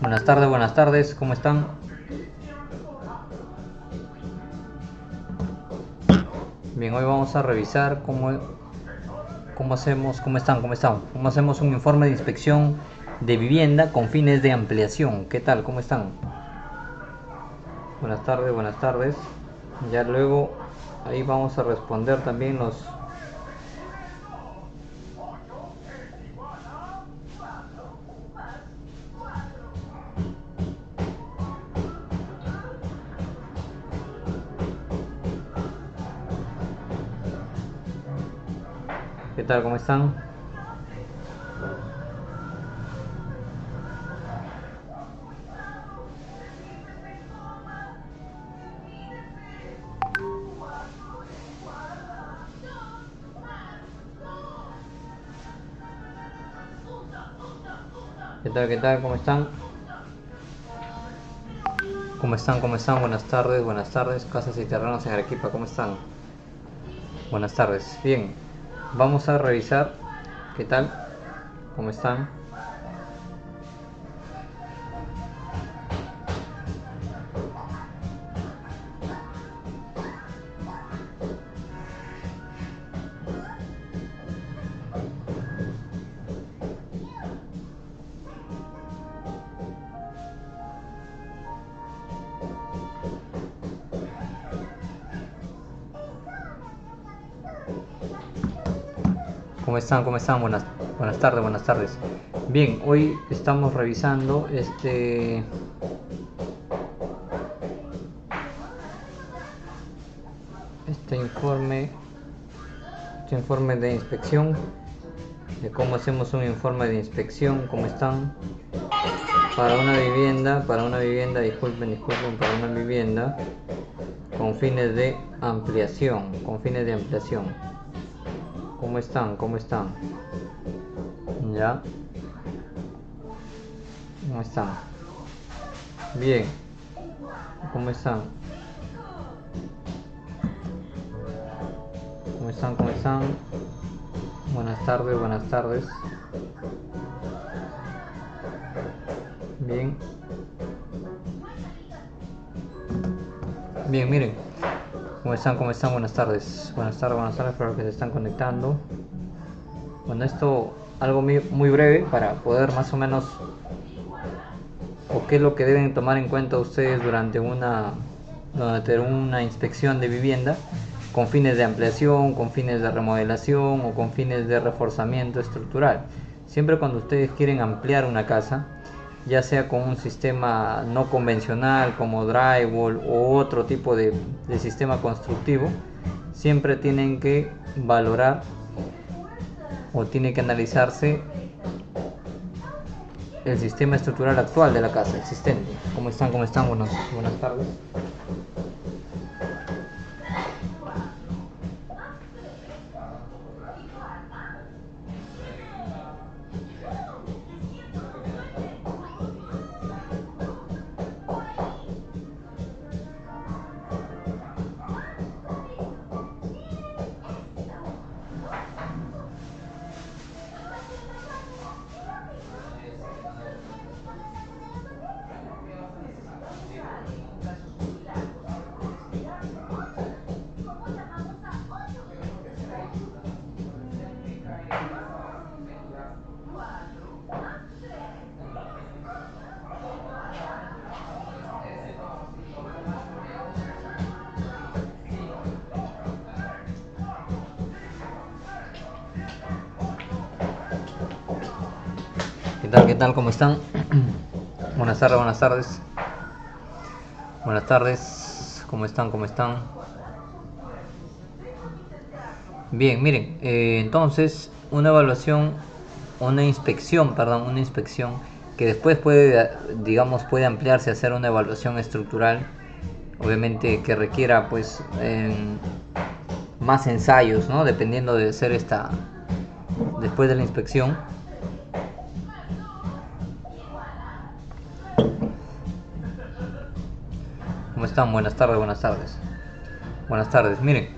Buenas tardes, ¿cómo están? Bien, hoy vamos a revisar cómo hacemos, cómo hacemos un informe de inspección de vivienda con fines de ampliación. ¿Qué tal? ¿Cómo están? Buenas tardes, buenas tardes. Ya luego ahí vamos a responder también los... ¿Qué tal? ¿Cómo están? ¿Qué tal? ¿Qué tal? ¿Cómo están? ¿Cómo están? ¿Cómo están? Buenas tardes, buenas tardes. Casas y terrenos en Arequipa, ¿cómo están? Buenas tardes. Bien, vamos a revisar. ¿Qué tal? ¿Cómo están? ¿Cómo están? ¿Cómo están? Buenas tardes, buenas tardes. Bien, hoy estamos revisando este informe, de inspección, de cómo hacemos un informe de inspección. ¿Cómo están? Disculpen, para una vivienda con fines de ampliación, ¿Cómo están? ¿Cómo están? ¿Ya? ¿Cómo están? Bien. ¿Cómo están? ¿Cómo están? ¿Cómo están? Buenas tardes, buenas tardes. Bien. Bien, miren. ¿Cómo están? ¿Cómo están? Buenas tardes. Buenas tardes para los que se están conectando. Bueno, esto algo muy breve para poder más o menos, o qué es lo que deben tomar en cuenta ustedes durante una inspección de vivienda con fines de ampliación, con fines de remodelación o con fines de reforzamiento estructural. Siempre cuando ustedes quieren ampliar una casa, ya sea con un sistema no convencional como drywall o otro tipo de sistema constructivo, siempre tienen que valorar o tiene que analizarse el sistema estructural actual de la casa existente. ¿Cómo están? ¿Cómo están? Buenas tardes. ¿Qué tal? ¿Qué tal? ¿Cómo están? Buenas tardes, buenas tardes. Buenas tardes. ¿Cómo están? ¿Cómo están? Bien, miren, entonces una inspección que después puede, digamos, puede ampliarse a hacer una evaluación estructural, obviamente que requiera pues más ensayos, ¿no? Dependiendo de hacer después de la inspección. ¿Cómo están? Buenas tardes, buenas tardes. Buenas tardes, miren,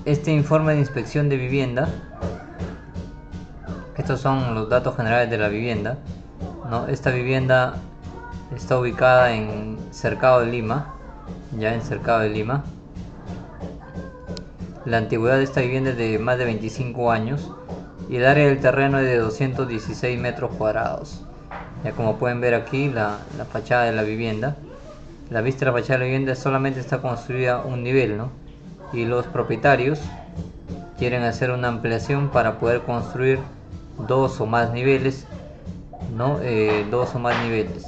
este informe de inspección de vivienda, estos son los datos generales de la vivienda, ¿no? Esta vivienda está ubicada en Cercado de Lima, ya en Cercado de Lima. La antigüedad de esta vivienda es de más de 25 años y el área del terreno es de 216 metros cuadrados. Ya como pueden ver aquí la fachada de la vivienda. La vista de la fachada de la vivienda solamente está construida un nivel, ¿no? Y los propietarios quieren hacer una ampliación para poder construir dos o más niveles, ¿no? Dos o más niveles.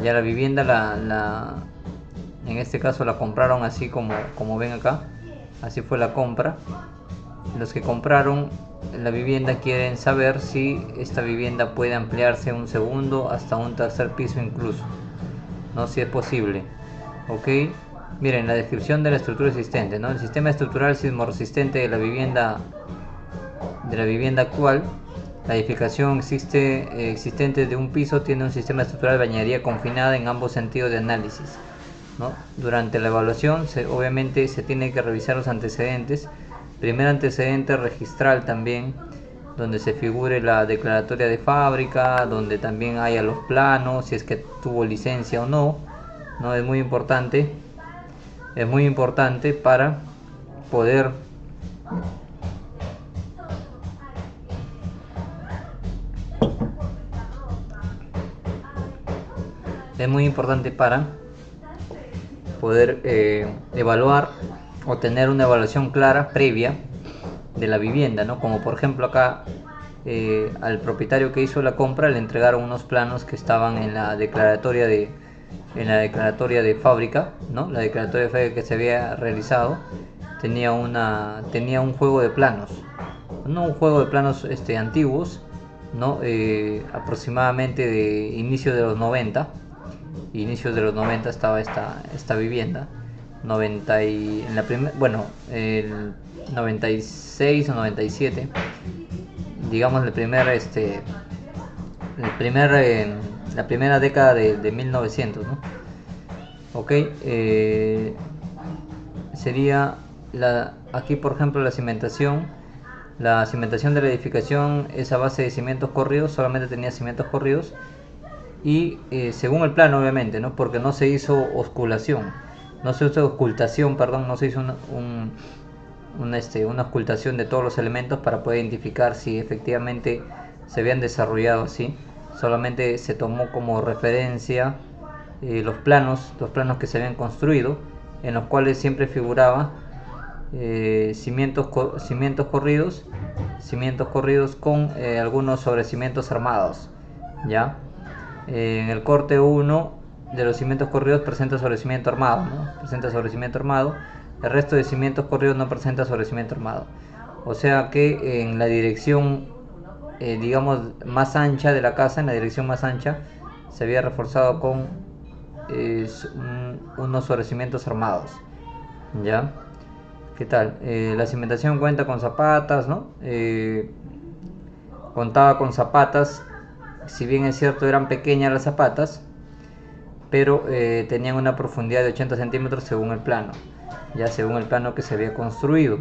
Ya la vivienda en este caso la compraron así como ven acá. Así fue la compra. Los que compraron la vivienda quieren saber si esta vivienda puede ampliarse un segundo hasta un tercer piso incluso, no, si es posible. Ok, miren la descripción de la estructura existente, ¿no? El sistema estructural sismorresistente de la vivienda actual. La edificación existente de un piso tiene un sistema estructural de bañería confinada en ambos sentidos de análisis, ¿no? Durante la evaluación obviamente se tiene que revisar los antecedentes. Primer antecedente registral también, donde se figure la declaratoria de fábrica, donde también haya los planos, si es que tuvo licencia o no, ¿no? Es muy importante para poder evaluar o tener una evaluación clara previa de la vivienda, ¿no? Como por ejemplo acá al propietario que hizo la compra le entregaron unos planos que estaban en la declaratoria de fábrica, ¿no? La declaratoria de fábrica que se había realizado tenía un juego de planos, no un juego de planos antiguos, ¿no? Aproximadamente de inicios de los 90 estaba esta vivienda. El 96 o 97, digamos la primera década de 1900, ¿no? Ok, sería aquí por ejemplo la cimentación de la edificación es a base de cimientos corridos, solamente tenía cimientos corridos y según el plano obviamente, ¿no? Porque no se hizo ocultación, no se hizo una ocultación de todos los elementos para poder identificar si efectivamente se habían desarrollado así. Solamente se tomó como referencia los planos que se habían construido, en los cuales siempre figuraba cimientos corridos con algunos sobrecimientos armados, ¿ya? En el corte 1 de los cimientos corridos presenta sobrecimiento armado, ¿no? Presenta sobrecimiento armado. El resto de cimientos corridos no presenta sobrecimiento armado. O sea que en la dirección digamos más ancha de la casa, en la dirección más ancha, se había reforzado con unos sobrecimientos armados, ¿ya? ¿Qué tal? La cimentación cuenta con zapatas, ¿no? Contaba con zapatas, si bien es cierto eran pequeñas las zapatas, pero tenían una profundidad de 80 centímetros según el plano que se había construido.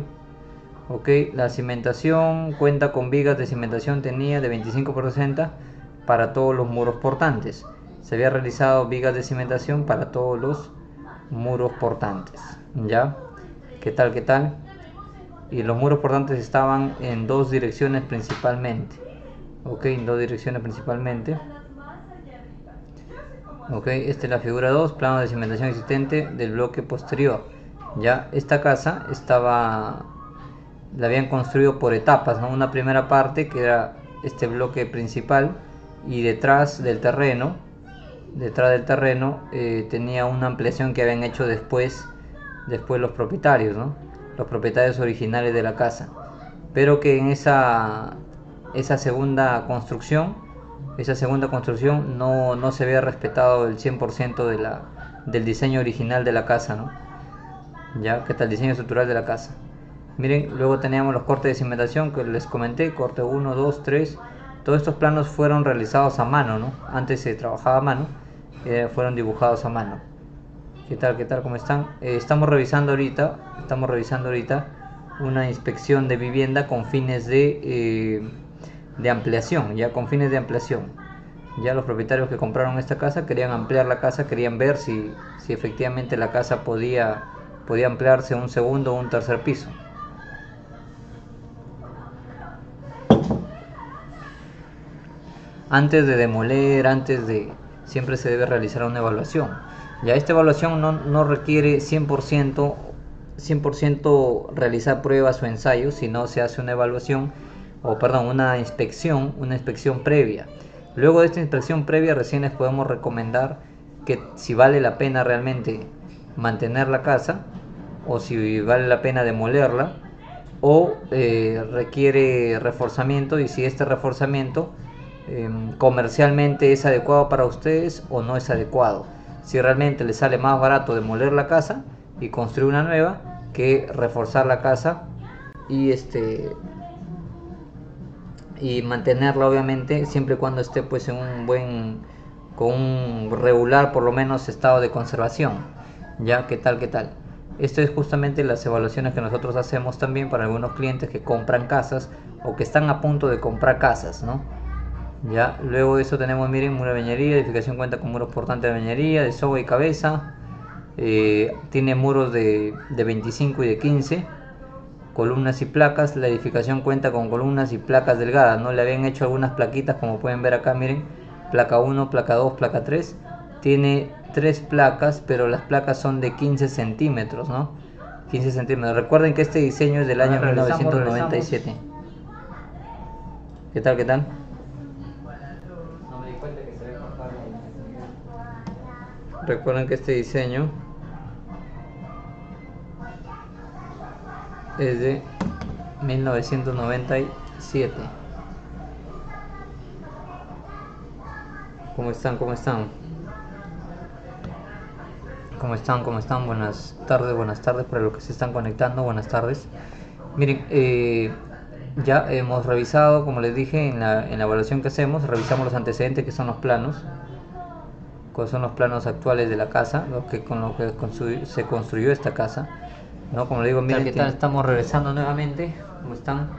Ok, la cimentación cuenta con vigas de cimentación, tenía de 25 por 60 para todos los muros portantes. Se había realizado vigas de cimentación para todos los muros portantes, ¿ya? ¿Qué tal? Y los muros portantes estaban en dos direcciones principalmente. Ok, en dos direcciones principalmente. Ok, esta es la figura 2, plano de cimentación existente del bloque posterior. Ya, esta casa la habían construido por etapas, ¿no? Una primera parte que era este bloque principal, y detrás del terreno tenía una ampliación que habían hecho después los propietarios, ¿no? Los propietarios originales de la casa, pero que en esa segunda construcción no se había respetado el 100% del diseño original de la casa, ¿no? Ya, que tal diseño estructural de la casa. Miren, luego teníamos los cortes de cimentación que les comenté, corte 1, 2, 3. Todos estos planos fueron realizados a mano, ¿no? Antes se trabajaba a mano, fueron dibujados a mano. ¿Qué tal? ¿Cómo están? Estamos revisando ahorita una inspección de vivienda con fines de ampliación, ya con fines de ampliación. Ya los propietarios que compraron esta casa querían ampliar la casa, querían ver si efectivamente la casa podía ampliarse un segundo o un tercer piso. Antes de demoler, siempre se debe realizar una evaluación. Ya esta evaluación no requiere 100% realizar pruebas o ensayos, sino se hace una evaluación, una inspección previa. Luego de esta inspección previa recién les podemos recomendar que si vale la pena realmente mantener la casa o si vale la pena demolerla o requiere reforzamiento, y si este reforzamiento comercialmente es adecuado para ustedes o no es adecuado. Si realmente les sale más barato demoler la casa y construir una nueva que reforzar la casa y mantenerla, obviamente siempre y cuando esté pues en con un regular por lo menos estado de conservación. Ya, ¿qué tal? Esto es justamente las evaluaciones que nosotros hacemos también para algunos clientes que compran casas o que están a punto de comprar casas, ¿no? Ya, luego de eso tenemos, miren, muro de bañería. Edificación cuenta con muros portantes de bañería, de soga y cabeza. Tiene muros de 25 y de 15. Columnas y placas. La edificación cuenta con columnas y placas delgadas, ¿no? Le habían hecho algunas plaquitas, como pueden ver acá, miren. Placa 1, placa 2, placa 3. Tiene 3 placas, pero las placas son de 15 centímetros, ¿no? 15 centímetros. Recuerden que este diseño es del año 1997. ¿Qué tal? Recuerden que este diseño es de 1997. ¿Cómo están? Buenas tardes para los que se están conectando. Buenas tardes. Miren, ya hemos revisado, como les dije, en la evaluación que hacemos, revisamos los antecedentes, que son los planos. Cuáles son los planos actuales de la casa, con los que se construyó esta casa, ¿no? Como le digo, miren, ¿qué tal? Estamos regresando nuevamente. ¿Cómo están?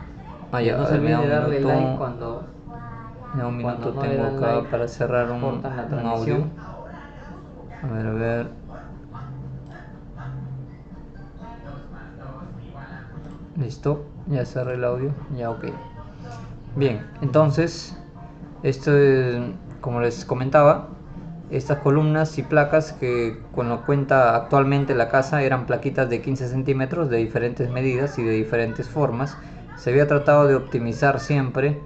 Ya, no se olviden de darle like cuando un minuto tengo acá like, para cerrar un audio. A ver. Listo, ya cerré el audio. Ya, ok. Bien, entonces, esto es, como les comentaba, estas columnas y placas que con lo cuenta actualmente la casa eran plaquitas de 15 centímetros de diferentes medidas y de diferentes formas. Se había tratado de optimizar siempre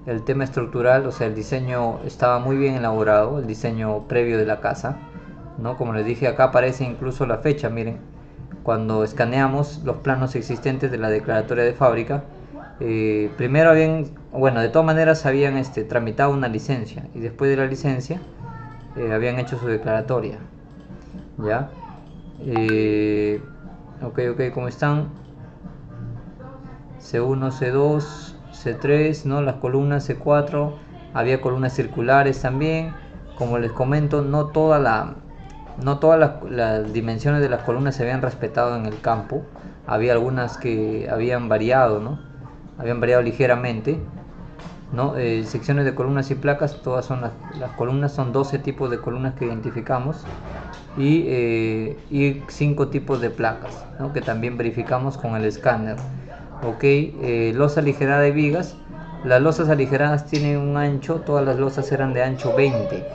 el tema estructural, o sea, el diseño estaba muy bien elaborado, el diseño previo de la casa, ¿no? Como les dije, acá aparece incluso la fecha, miren, cuando escaneamos los planos existentes de la declaratoria de fábrica. Primero de todas maneras habían tramitado una licencia, y después de la licencia habían hecho su declaratoria. Ya, ok, ¿cómo están? C1, C2, C3, ¿no? Las columnas C4, había columnas circulares también. Como les comento, no todas las dimensiones de las columnas se habían respetado en el campo. Había algunas que habían variado, ¿no? Habían variado ligeramente, ¿no? Secciones de columnas y placas, todas son las columnas, son 12 tipos de columnas que identificamos y 5 tipos de placas, ¿no? Que también verificamos con el escáner. Ok, losa aligerada de vigas. Las losas aligeradas tienen un ancho, todas las losas eran de ancho 20.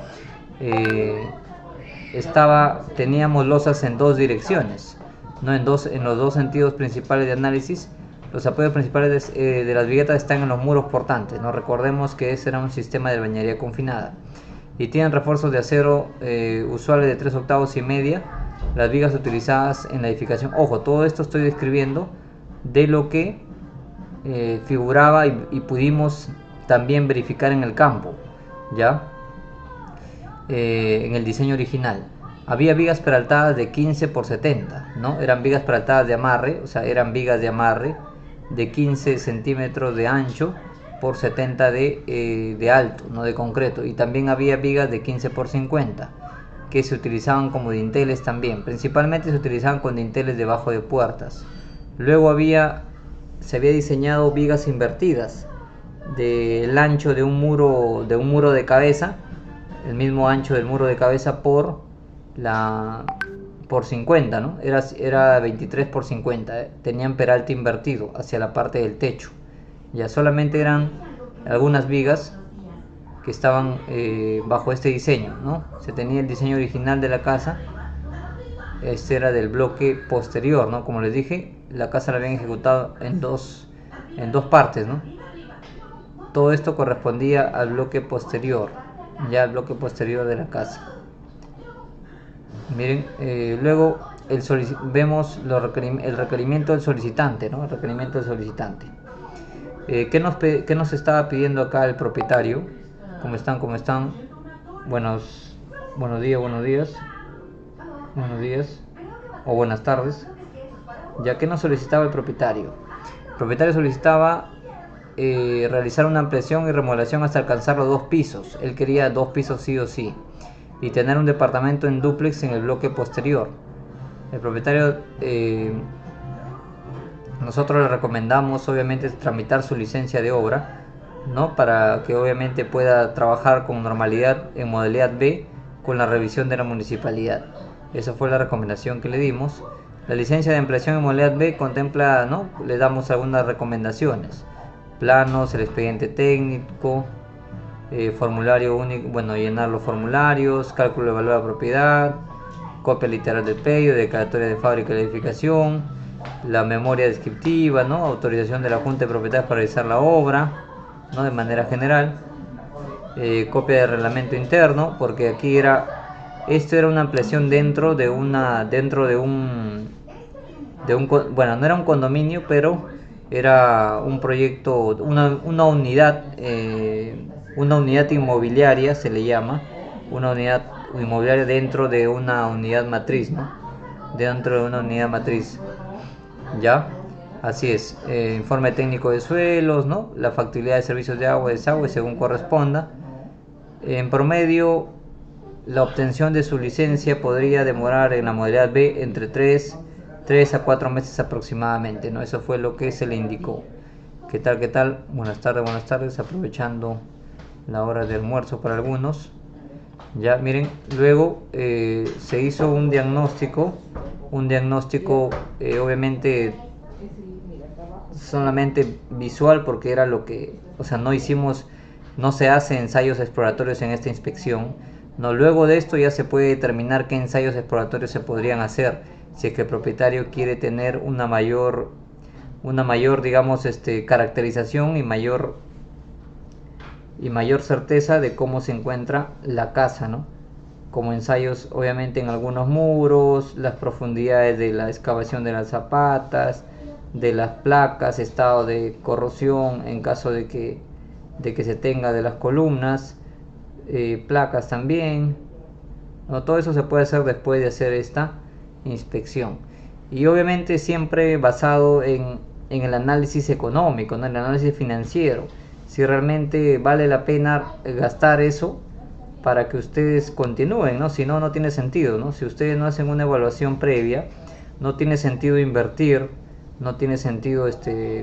Teníamos losas en 2 direcciones, ¿no? En los 2 sentidos principales de análisis. Los apoyos principales de las viguetas están en los muros portantes, ¿no? Recordemos que ese era un sistema de bañería confinada. Y tienen refuerzos de acero usuales de 3/8 y media. Las vigas utilizadas en la edificación. Ojo, todo esto estoy describiendo de lo que figuraba y pudimos también verificar en el campo, ¿ya? En el diseño original. Había vigas peraltadas de 15 por 70, ¿no? Eran vigas peraltadas de amarre, o sea, eran vigas de amarre de 15 centímetros de ancho por 70 de alto, no de concreto. Y también había vigas de 15 por 50 que se utilizaban como dinteles también. Principalmente se utilizaban con dinteles debajo de puertas. Luego se había diseñado vigas invertidas del ancho de un muro de cabeza el mismo ancho del muro de cabeza por 50, ¿no? Era 23 por 50, tenían peralte invertido hacia la parte del techo. Ya solamente eran algunas vigas que estaban bajo este diseño, ¿no? Se tenía el diseño original de la casa. Este era del bloque posterior, ¿no? Como les dije, la casa la habían ejecutado en dos partes, ¿no? Todo esto correspondía al bloque posterior, ya al bloque posterior de la casa. Miren, luego vemos el requerimiento del solicitante, ¿no? El requerimiento del solicitante. ¿Qué nos estaba pidiendo acá el propietario? ¿Cómo están? Buenos días o buenas tardes. Ya que nos solicitaba el propietario. El propietario solicitaba realizar una ampliación y remodelación hasta alcanzar los 2 pisos. Él quería 2 pisos sí o sí, y tener un departamento en dúplex en el bloque posterior. El propietario, nosotros le recomendamos obviamente tramitar su licencia de obra, ¿no? Para que obviamente pueda trabajar con normalidad en modalidad B con la revisión de la municipalidad. Esa fue la recomendación que le dimos. La licencia de ampliación en modalidad B contempla, ¿no? Le damos algunas recomendaciones: planos, el expediente técnico, formulario único, bueno, llenar los formularios, cálculo de valor de propiedad, copia literal del pedido, declaratoria de fábrica de edificación, la memoria descriptiva, ¿no? Autorización de la Junta de Propietarios para realizar la obra, ¿no? De manera general, copia de reglamento interno, porque aquí esto era una ampliación dentro de un, bueno, no era un condominio, pero era un proyecto, una unidad inmobiliaria, se le llama, una unidad inmobiliaria dentro de una unidad matriz, ¿no? Dentro de una unidad matriz, ¿ya? Así es. Informe técnico de suelos, ¿no? La factibilidad de servicios de agua y desagüe según corresponda. En promedio, la obtención de su licencia podría demorar en la modalidad B entre 3 a 4 meses aproximadamente, ¿no? Eso fue lo que se le indicó. ¿Qué tal? Buenas tardes, aprovechando la hora de almuerzo para algunos. Ya, miren, luego se hizo un diagnóstico obviamente solamente visual, porque era lo que, o sea, no se hace ensayos exploratorios en esta inspección, no. Luego de esto ya se puede determinar qué ensayos exploratorios se podrían hacer, si es que el propietario quiere tener una mayor digamos, caracterización y mayor certeza de cómo se encuentra la casa, ¿no? Como ensayos obviamente en algunos muros, las profundidades de la excavación de las zapatas, de las placas, estado de corrosión en caso de que se tenga, de las columnas, placas también, ¿no? Todo eso se puede hacer después de hacer esta inspección, y obviamente siempre basado en el análisis económico, ¿no? El análisis financiero, si realmente vale la pena gastar eso para que ustedes continúen, ¿no? Si no, no tiene sentido, ¿no? Si ustedes no hacen una evaluación previa, no tiene sentido invertir, no tiene sentido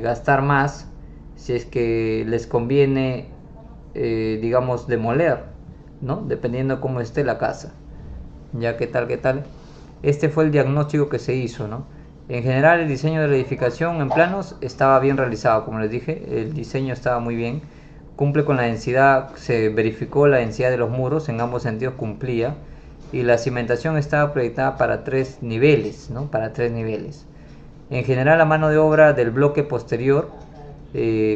gastar más, si es que les conviene, digamos, demoler, ¿no? Dependiendo cómo esté la casa. Ya, ¿qué tal? Este fue el diagnóstico que se hizo, ¿no? En general, el diseño de la edificación en planos estaba bien realizado, como les dije, el diseño estaba muy bien, cumple con la densidad, se verificó la densidad de los muros, en ambos sentidos cumplía, y la cimentación estaba proyectada para 3 niveles, ¿no? Para 3 niveles. En general, la mano de obra del bloque posterior,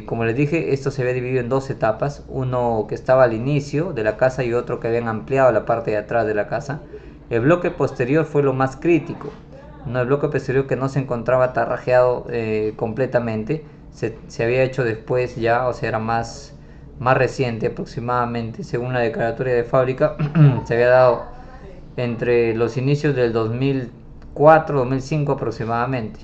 como les dije, esto se había dividido en 2 etapas, uno que estaba al inicio de la casa y otro que habían ampliado la parte de atrás de la casa. El bloque posterior fue lo más crítico, ¿no? El bloque posterior, que no se encontraba tarrajeado completamente, se había hecho después ya, o sea, era más reciente aproximadamente, según la declaratoria de fábrica, se había dado entre los inicios del 2004-2005 aproximadamente,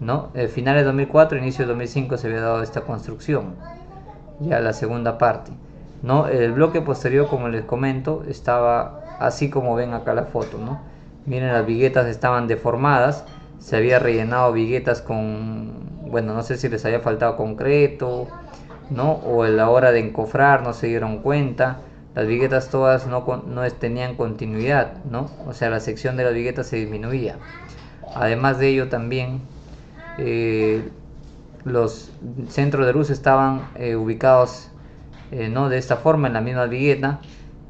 ¿no? Finales de 2004, inicio de 2005 se había dado esta construcción, ya la segunda parte, ¿no? El bloque posterior, como les comento, estaba así como ven acá la foto, ¿no? Miren, las viguetas estaban deformadas, se había rellenado viguetas con, bueno, no sé si les había faltado concreto, ¿no? O a la hora de encofrar no se dieron cuenta, las viguetas todas tenían continuidad, ¿no? O sea, la sección de las viguetas se disminuía. Además de ello también los centros de luz estaban ubicados no de esta forma en la misma vigueta,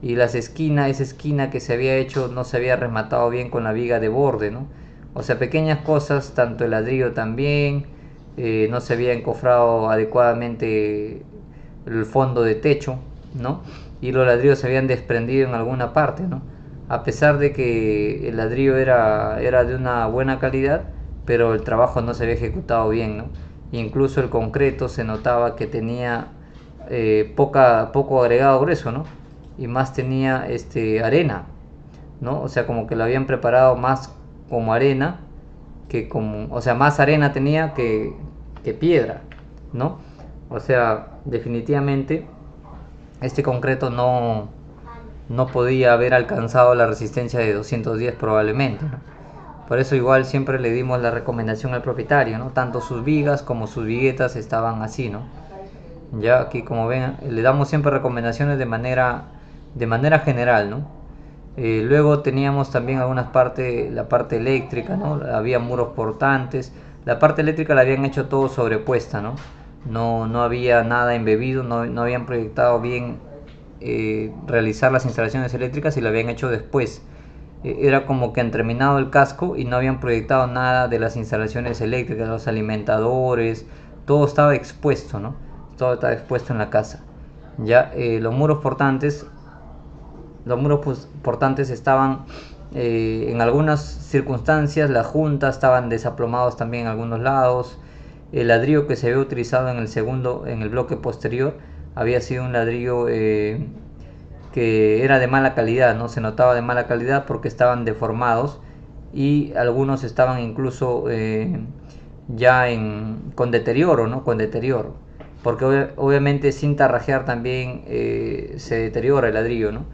y esa esquina que se había hecho no se había rematado bien con la viga de borde, ¿no? O sea, pequeñas cosas, tanto el ladrillo también, no se había encofrado adecuadamente el fondo de techo, ¿no? Y los ladrillos se habían desprendido en alguna parte, ¿no? A pesar de que el ladrillo era de una buena calidad, pero el trabajo no se había ejecutado bien, ¿no? Incluso el concreto se notaba que tenía poco agregado grueso, ¿no? Y más tenía arena, ¿no? O sea, como que lo habían preparado más como arena que como, o sea, más arena tenía que piedra, ¿no? O sea, definitivamente este concreto no podía haber alcanzado la resistencia de 210 probablemente, ¿no? Por eso igual siempre le dimos la recomendación al propietario, ¿no? Tanto sus vigas como sus viguetas estaban así, ¿no? Ya aquí, como ven, le damos siempre recomendaciones de manera general, ¿no? Luego teníamos también la parte eléctrica, ¿no? Había muros portantes. La parte eléctrica la habían hecho todo sobrepuesta, ¿no? No había nada embebido, no habían proyectado bien realizar las instalaciones eléctricas, y lo habían hecho después. Era como que han terminado el casco y no habían proyectado nada de las instalaciones eléctricas, los alimentadores, todo estaba expuesto, ¿no? Todo estaba expuesto en la casa. Ya los muros portantes estaban en algunas circunstancias, las juntas estaban desaplomados también en algunos lados. El ladrillo que se había utilizado en el bloque posterior, había sido un ladrillo que era de mala calidad, no se notaba de mala calidad porque estaban deformados, y algunos estaban incluso ya con deterioro, ¿no? Con deterioro, porque obviamente sin tarrajear también se deteriora el ladrillo, ¿no?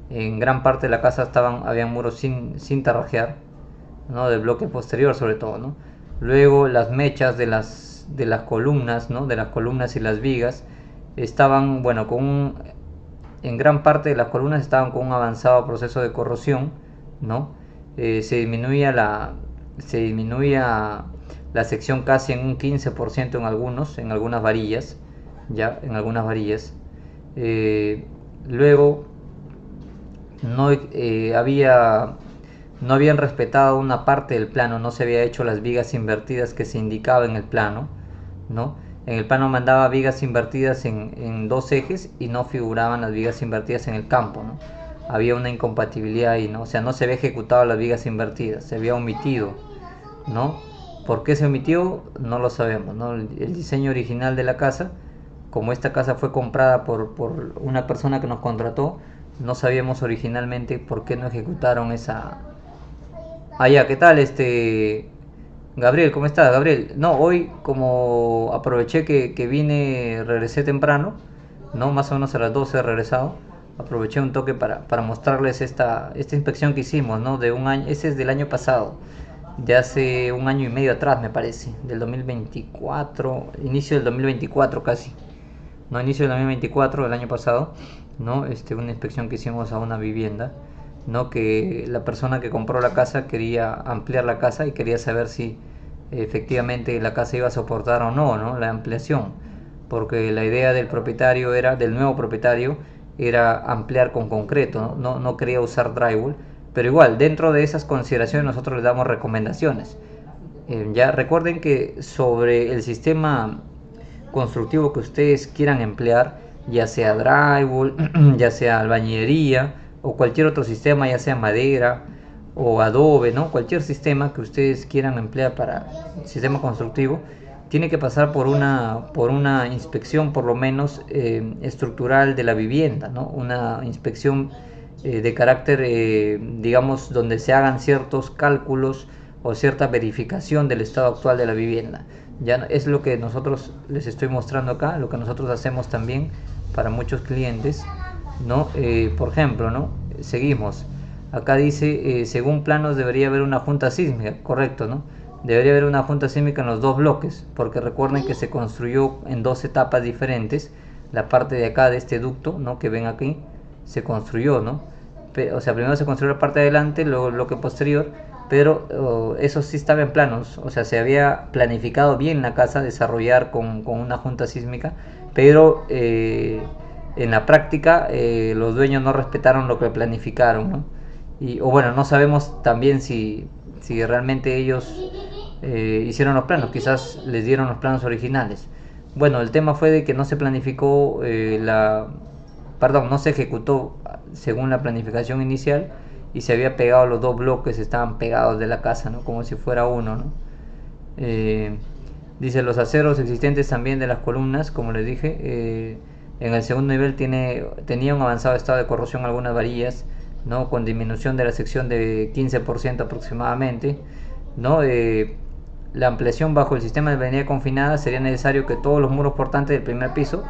En gran parte de la casa habían muros sin tarrajear, ¿no? Del bloque posterior sobre todo, ¿no? Luego las mechas de las columnas, ¿no? De las columnas y las vigas estaban, bueno, en gran parte de las columnas estaban con un avanzado proceso de corrosión, ¿no? Se disminuía la sección casi en un 15% en algunas varillas, ya, en algunas varillas. Luego no habían respetado una parte del plano, no se había hecho las vigas invertidas que se indicaba en el plano, ¿no? En el plano mandaba vigas invertidas en dos ejes y no figuraban las vigas invertidas en el campo, ¿no? Había una incompatibilidad ahí, ¿no? O sea, no se había ejecutado las vigas invertidas, se había omitido, ¿no? ¿Por qué se omitió? No lo sabemos, ¿no? El diseño original de la casa, como esta casa fue comprada por una persona que nos contrató, no sabíamos originalmente por qué no ejecutaron esa... ya, ¿qué tal Gabriel? ¿Cómo estás, Gabriel? No, hoy como aproveché que vine, regresé temprano, ¿no? Más o menos a las 12 he regresado. Aproveché un toque para mostrarles esta inspección que hicimos, ¿no? De un año, ese es del año pasado, de hace un año y medio atrás, me parece, del 2024, inicio del 2024 casi, no, inicio del 2024, del año pasado, ¿no? Una inspección que hicimos a una vivienda, ¿no? Que la persona que compró la casa quería ampliar la casa y quería saber si efectivamente la casa iba a soportar o no, ¿no? La ampliación, porque la idea del nuevo propietario, era ampliar con concreto, ¿no? No quería usar drywall, pero igual, dentro de esas consideraciones nosotros les damos recomendaciones. Ya recuerden que sobre el sistema constructivo que ustedes quieran emplear, ya sea drywall, ya sea albañilería o cualquier otro sistema, ya sea madera o adobe, ¿no? Cualquier sistema que ustedes quieran emplear para sistema constructivo, tiene que pasar por una inspección por lo menos estructural de la vivienda, ¿no? Una inspección de carácter, digamos, donde se hagan ciertos cálculos o cierta verificación del estado actual de la vivienda. Ya es lo que nosotros les estoy mostrando acá, lo que nosotros hacemos también para muchos clientes, ¿no? Por ejemplo, ¿no? Seguimos. Acá dice, según planos debería haber una junta sísmica, correcto, ¿no? Debería haber una junta sísmica en los dos bloques, porque recuerden que se construyó en dos etapas diferentes. La parte de acá de este ducto, ¿no? Que ven aquí, se construyó, ¿no? O sea, primero se construyó la parte de adelante, luego el bloque posterior, pero eso sí estaba en planos, o sea, se había planificado bien la casa, desarrollar con una junta sísmica, pero en la práctica los dueños no respetaron lo que planificaron, ¿no? O bueno, no sabemos también si realmente ellos hicieron los planos, quizás les dieron los planos originales. Bueno, el tema fue de que no se planificó perdón, no se ejecutó según la planificación inicial y se había pegado los dos bloques, estaban pegados de la casa, ¿no? Como si fuera uno, ¿no? Eh, Dice los aceros existentes también de las columnas, como les dije, en el segundo nivel tenía un avanzado estado de corrosión algunas varillas, ¿no? Con disminución de la sección de 15% aproximadamente, ¿no? La ampliación bajo el sistema de avenida confinada sería necesario que todos los muros portantes del primer piso,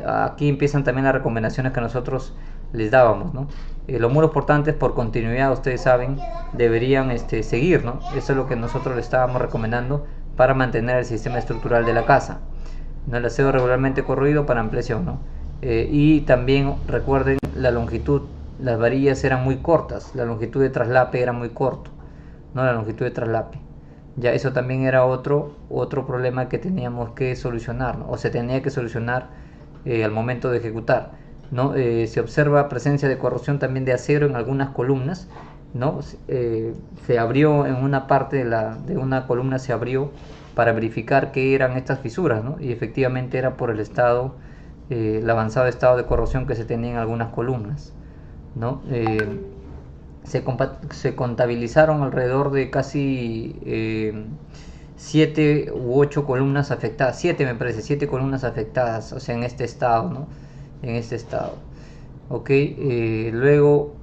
aquí empiezan también las recomendaciones que nosotros les dábamos, ¿no? Los muros portantes por continuidad, ustedes saben, deberían seguir, ¿no? Eso es lo que nosotros les estábamos recomendando para mantener el sistema estructural de la casa, ¿no? El acero regularmente corroído para ampliación, ¿no? Y también recuerden la longitud, las varillas eran muy cortas, la longitud de traslape era muy corto, ¿no? La longitud de traslape. Ya eso también era otro problema que teníamos que solucionar, ¿no? O se tenía que solucionar al momento de ejecutar, ¿no? Se observa presencia de corrosión también de acero en algunas columnas, ¿no? Se abrió en una parte de una columna, se abrió para verificar qué eran estas fisuras, ¿no? Y efectivamente era por el avanzado estado de corrosión que se tenía en algunas columnas, ¿no? Se contabilizaron alrededor de casi 7 u 8 columnas afectadas, 7 me parece, 7 columnas afectadas, o sea, en este estado, ¿no? En este estado. Ok, luego,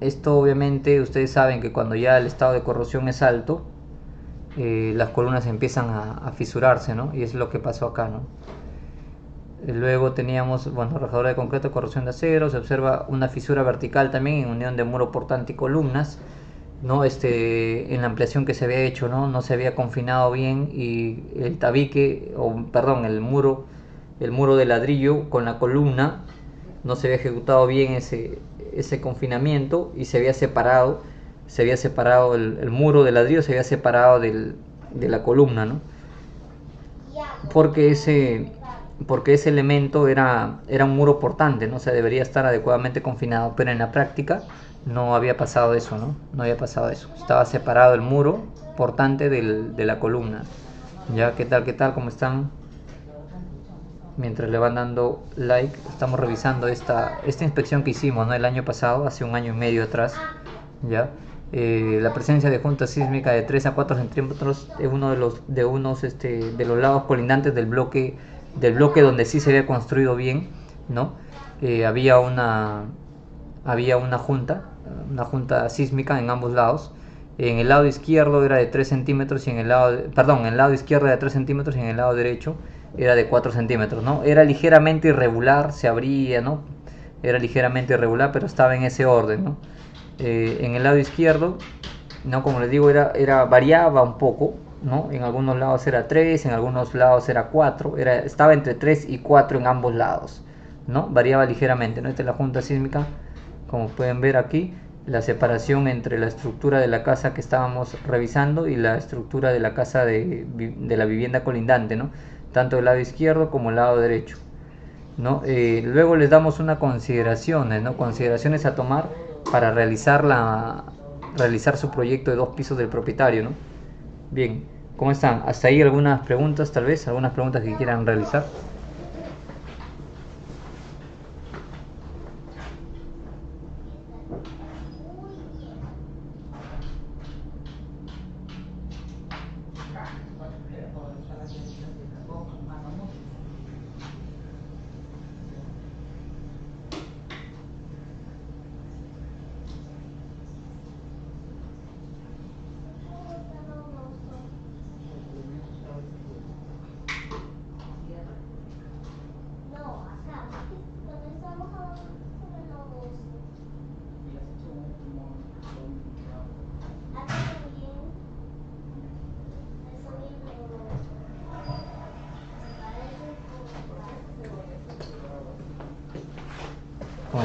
esto obviamente ustedes saben que cuando ya el estado de corrosión es alto, las columnas empiezan a fisurarse, ¿no? Y es lo que pasó acá, ¿no? Luego teníamos, bueno, rajadura de concreto, corrosión de acero, se observa una fisura vertical también en unión de muro portante y columnas, ¿no? En la ampliación que se había hecho, ¿no? No se había confinado bien y el tabique, o perdón, el muro de ladrillo con la columna, no se había ejecutado bien ese confinamiento y se había separado el muro de ladrillo, se había separado de la columna, ¿no? Porque ese elemento era un muro portante, ¿no? O sea, debería estar adecuadamente confinado, pero en la práctica no había pasado eso, ¿no? No había pasado eso. Estaba separado el muro portante de la columna. ¿Ya? ¿Qué tal? ¿Qué tal? ¿Cómo están? Mientras le van dando like, estamos revisando esta inspección que hicimos, ¿no? El año pasado, hace un año y medio atrás, ¿ya? La presencia de junta sísmica de 3 a 4 centímetros de uno de los lados colindantes del bloque donde sí se había construido bien, ¿no? Había una junta sísmica en ambos lados. En el lado izquierdo era de 3 centímetros y en el lado izquierdo era de 3 centímetros y en el lado derecho era de 4 centímetros, ¿no? Era ligeramente irregular, se abría, ¿no? Era ligeramente irregular, pero estaba en ese orden, ¿no? En el lado izquierdo, ¿no? Como les digo, variaba un poco, ¿no? En algunos lados era 3, en algunos lados era 4, estaba entre 3 y 4 en ambos lados, ¿no? Variaba ligeramente, ¿no? Esta es la junta sísmica, como pueden ver aquí, la separación entre la estructura de la casa que estábamos revisando y la estructura de la casa de la vivienda colindante, ¿no? Tanto el lado izquierdo como el lado derecho, ¿no? Luego les damos unas consideraciones, ¿no? Consideraciones a tomar para realizar su proyecto de 2 pisos del propietario, ¿no? Bien, ¿cómo están? Hasta ahí algunas preguntas, tal vez, algunas preguntas que quieran realizar.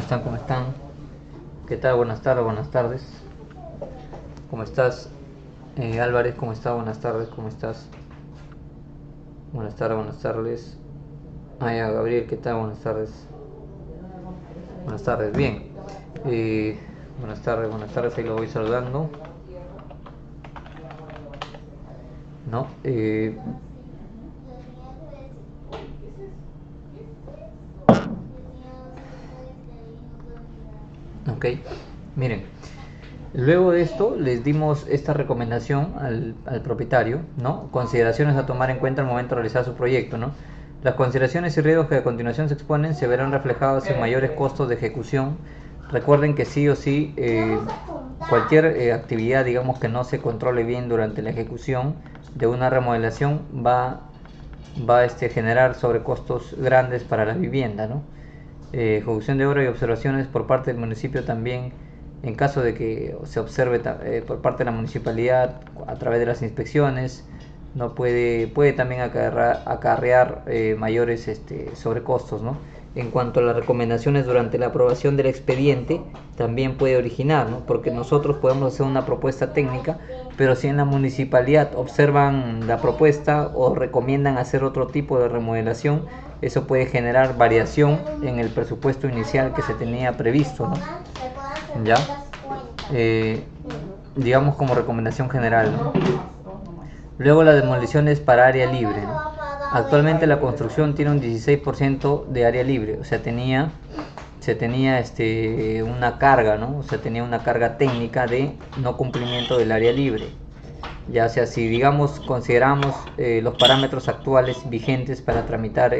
están? ¿Cómo están? ¿Qué tal? Buenas tardes, buenas tardes. ¿Cómo estás? Álvarez, ¿cómo estás? Buenas tardes, ¿cómo estás? Buenas tardes, buenas tardes. Gabriel, ¿qué tal? Buenas tardes. Buenas tardes, bien. Buenas tardes, ahí lo voy saludando. ¿No? Ok, miren, luego de esto les dimos esta recomendación al propietario, ¿no? Consideraciones a tomar en cuenta al momento de realizar su proyecto, ¿no? Las consideraciones y riesgos que a continuación se exponen se verán reflejados en mayores costos de ejecución. Recuerden que sí o sí, cualquier actividad, digamos, que no se controle bien durante la ejecución de una remodelación va a generar sobrecostos grandes para la vivienda, ¿no? Ejecución de obras y observaciones por parte del municipio también, en caso de que se observe por parte de la municipalidad a través de las inspecciones, no puede también acarrear mayores sobrecostos, ¿no? En cuanto a las recomendaciones durante la aprobación del expediente, también puede originar, ¿no? Porque nosotros podemos hacer una propuesta técnica, pero si en la municipalidad observan la propuesta o recomiendan hacer otro tipo de remodelación, eso puede generar variación en el presupuesto inicial que se tenía previsto, ¿no? ¿Ya? Digamos como recomendación general, ¿no? Luego las demoliciones para área libre, ¿no? Actualmente la construcción tiene un 16% de área libre, o sea, se tenía una carga, ¿no? O sea, tenía una carga técnica de no cumplimiento del área libre. Ya sea, si digamos consideramos los parámetros actuales vigentes para tramitar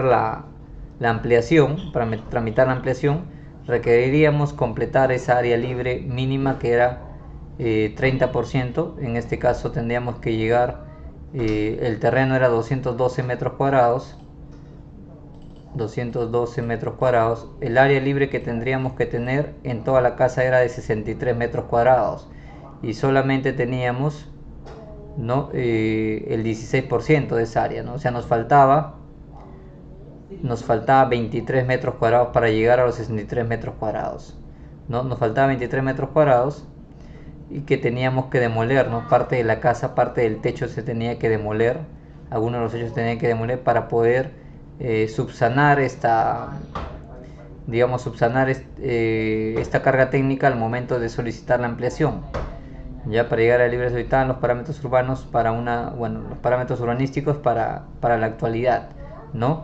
la ampliación, requeriríamos completar esa área libre mínima que era 30%. En este caso tendríamos que llegar, el terreno era 212 metros cuadrados, el área libre que tendríamos que tener en toda la casa era de 63 metros cuadrados y solamente teníamos, ¿no? El 16% de esa área, ¿no? O sea, nos faltaba 23 metros cuadrados para llegar a los 63 metros cuadrados, ¿no? Nos faltaba 23 metros cuadrados y que teníamos que demoler, ¿no? Parte de la casa, parte del techo se tenía que demoler, algunos de los techos se tenían que demoler para poder subsanar esta carga técnica al momento de solicitar la ampliación. Ya para llegar a libre solicitar los parámetros urbanos los parámetros urbanísticos para la actualidad, ¿no?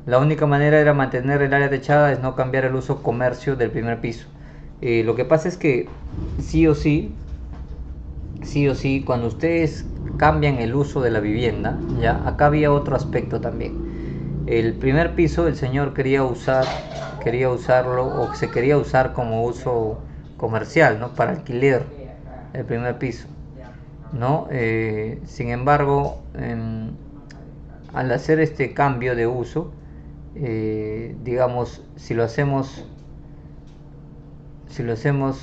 La única manera era mantener el área techada, es no cambiar el uso comercio del primer piso. Lo que pasa es que sí o sí, cuando ustedes cambian el uso de la vivienda, ya acá había otro aspecto también. El primer piso el señor quería usarlo, o se quería usar como uso comercial, ¿no? Para alquiler, el primer piso, ¿no? Sin embargo, al hacer este cambio de uso, digamos, si lo hacemos,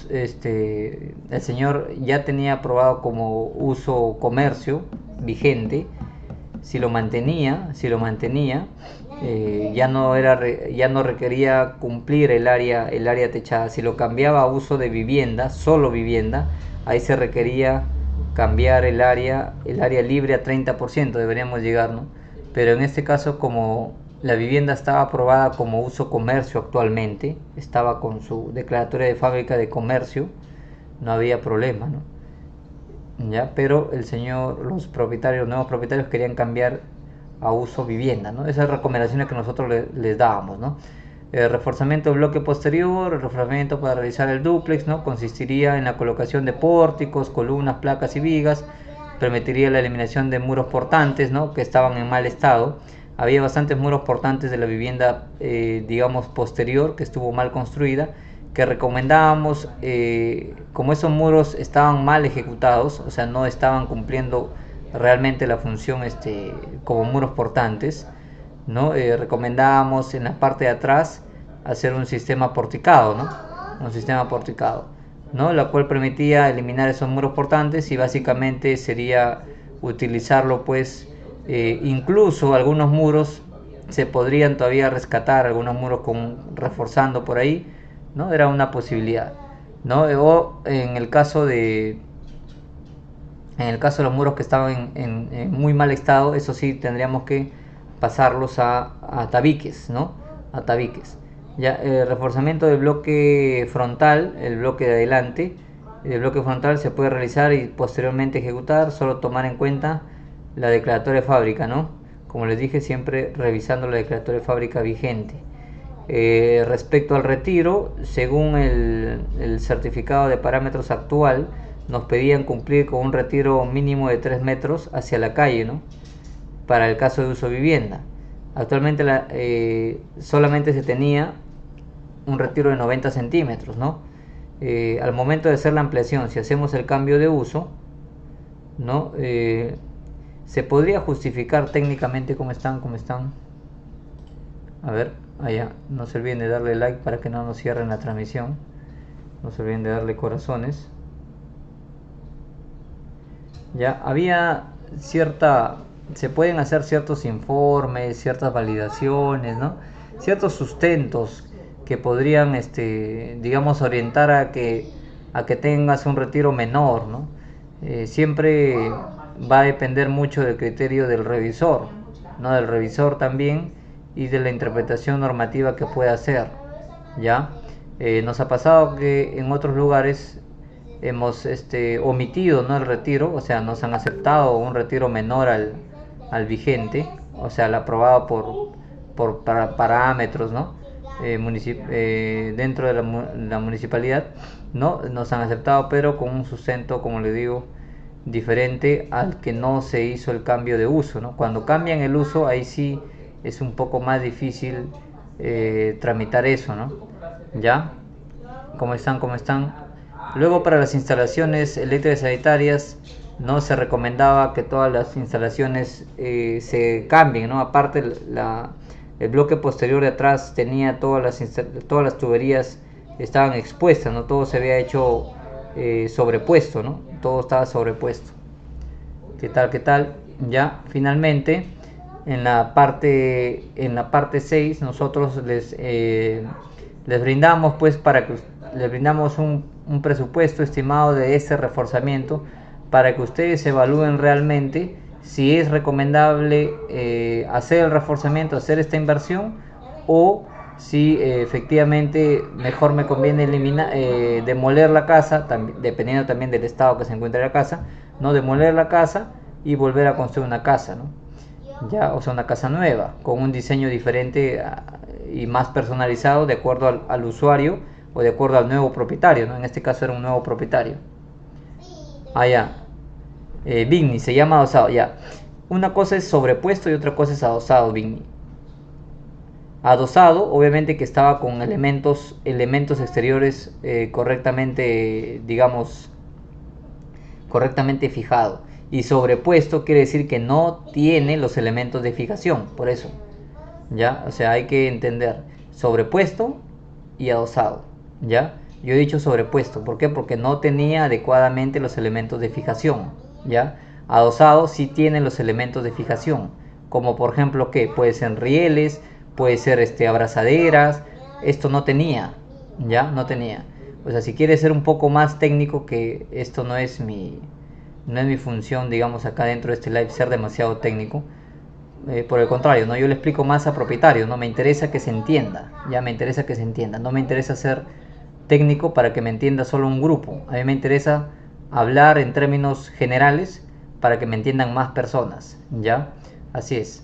el señor ya tenía aprobado como uso comercio vigente. Si lo mantenía, ya no requería cumplir el área techada. Si lo cambiaba a uso de vivienda, solo vivienda, ahí se requería cambiar el área libre a 30%, deberíamos llegar, ¿no? Pero en este caso, como la vivienda estaba aprobada como uso comercio actualmente, estaba con su declaratoria de fábrica de comercio, no había problema, ¿no? ¿Ya? Pero los nuevos propietarios querían cambiar a uso vivienda, ¿no? Esas recomendaciones que nosotros les dábamos, ¿no? Reforzamiento del bloque posterior, el reforzamiento para realizar el dúplex, ¿no? Consistiría en la colocación de pórticos, columnas, placas y vigas. Permitiría la eliminación de muros portantes, ¿no? Que estaban en mal estado. Había bastantes muros portantes de la vivienda, digamos, posterior, que estuvo mal construida, que recomendábamos, como esos muros estaban mal ejecutados, o sea, no estaban cumpliendo realmente la función como muros portantes, ¿no? Recomendábamos en la parte de atrás hacer un sistema porticado, ¿no? ¿No? La cual permitía eliminar esos muros portantes y básicamente sería utilizarlo, pues, incluso algunos muros se podrían todavía rescatar algunos muros reforzando por ahí, ¿no? Era una posibilidad, ¿no? O en el caso de los muros que estaban en muy mal estado, eso sí tendríamos que pasarlos a tabiques, ¿no? A tabiques. Ya, el reforzamiento del bloque frontal, el bloque de adelante, el bloque frontal se puede realizar y posteriormente ejecutar, solo tomar en cuenta la declaratoria de fábrica, ¿no? Como les dije, siempre revisando la declaratoria de fábrica vigente. Respecto al retiro, según el certificado de parámetros actual, nos pedían cumplir con un retiro mínimo de 3 metros hacia la calle, ¿no? Para el caso de uso vivienda. Actualmente solamente se tenía un retiro de 90 centímetros, ¿no? Al momento de hacer la ampliación, si hacemos el cambio de uso, ¿no? Se podría justificar técnicamente cómo están. A ver, allá, no se olviden de darle like para que no nos cierren la transmisión. No se olviden de darle corazones. Ya había se pueden hacer ciertos informes, ciertas validaciones, ¿no? Ciertos sustentos que podrían, digamos, orientar a que tengas un retiro menor, ¿no? Siempre va a depender mucho del criterio del revisor, ¿no? Del revisor también, y de la interpretación normativa que pueda hacer, ¿ya? Nos ha pasado que en otros lugares hemos omitido, ¿no? El retiro, o sea, nos han aceptado un retiro menor al vigente, o sea, al aprobado por parámetros, ¿no? Dentro de la municipalidad, ¿no? Nos han aceptado, pero con un sustento, como le digo, diferente al que no se hizo el cambio de uso, ¿no? Cuando cambian el uso, ahí sí es un poco más difícil tramitar eso, ¿no? ¿Ya? ¿Cómo están? Luego, para las instalaciones eléctricas sanitarias, no se recomendaba que todas las instalaciones se cambien, ¿no? Aparte, el bloque posterior de atrás tenía todas las tuberías estaban expuestas, ¿no? Todo se había hecho sobrepuesto, ¿no? Todo estaba sobrepuesto. ¿Qué tal? Ya, finalmente, en la parte 6, nosotros les brindamos, pues, les brindamos un presupuesto estimado de este reforzamiento para que ustedes evalúen realmente si es recomendable hacer el reforzamiento, hacer esta inversión, o si efectivamente mejor me conviene demoler la casa, dependiendo también del estado que se encuentre la casa, no demoler la casa y volver a construir una casa, ¿no? Ya, o sea, una casa nueva con un diseño diferente y más personalizado de acuerdo al usuario o de acuerdo al nuevo propietario, ¿no? En este caso era un nuevo propietario. Vigni, se llama adosado, ya. Una cosa es sobrepuesto y otra cosa es adosado, Vigni. Adosado, obviamente que estaba con elementos exteriores correctamente, digamos, correctamente fijado. Y sobrepuesto quiere decir que no tiene los elementos de fijación, por eso. ¿Ya? O sea, hay que entender sobrepuesto y adosado, ¿ya? Yo he dicho sobrepuesto, ¿por qué? Porque no tenía adecuadamente los elementos de fijación, ¿ya? Adosado sí tiene los elementos de fijación, como por ejemplo, ¿qué? Puede ser rieles, puede ser abrazaderas. Esto no tenía, ¿ya? No tenía. O sea, si quieres ser un poco más técnico, que esto no es mi función, digamos, acá dentro de este live, ser demasiado técnico. Por el contrario, ¿no? Yo le explico más a propietarios, ¿no? Me interesa que se entienda, ya me interesa que se entienda. No me interesa ser técnico para que me entienda solo un grupo. A mí me interesa hablar en términos generales para que me entiendan más personas, ¿ya? Así es.